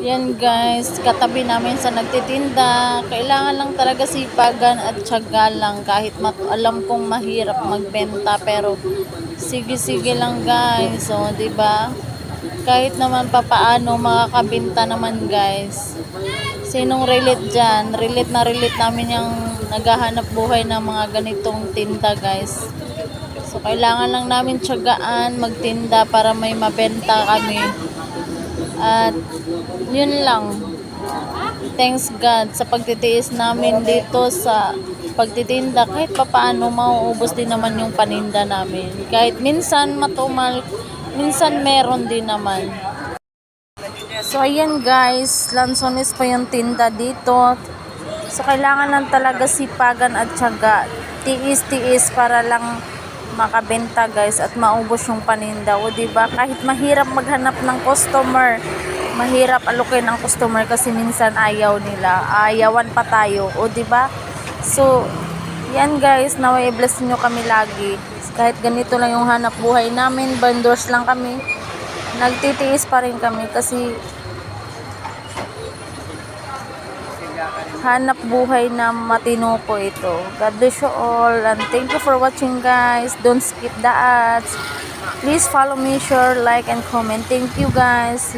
Yan guys, katabi namin sa nagtitinda. Kailangan lang talaga sipagan at tiyaga lang kahit alam kong mahirap magbenta pero sige-sige lang guys. So, 'di ba? Kahit naman papaano makakabenta naman guys. Sinong relate diyan? Relate namin yung naghahanap buhay ng mga ganitong tinda guys. So, kailangan lang namin tiyagaan magtinda para may mabenta kami. At yun lang. Thanks God sa pagtitiis namin dito sa pagtitinda. Kahit papaano mauubos din naman yung paninda namin. Kahit minsan matumal, minsan meron din naman. So ayan guys, lansones pa yung tinda dito. So kailangan lang talaga sipagan at tiyaga. Tiis-tiis para lang makabenta guys at maubos yung paninda. O diba? Kahit mahirap maghanap ng customer, mahirap alukin ang customer kasi minsan ayaw nila. Ayawan pa tayo. O diba? So, yan guys, naway bless nyo kami lagi. Kahit ganito lang yung hanap buhay namin, vendors lang kami. Nagtitiis pa rin kami kasi hanap buhay na matino po ito. God bless you all and thank you for watching guys. Don't skip the ads. Please follow me, share, like, and comment. Thank you guys.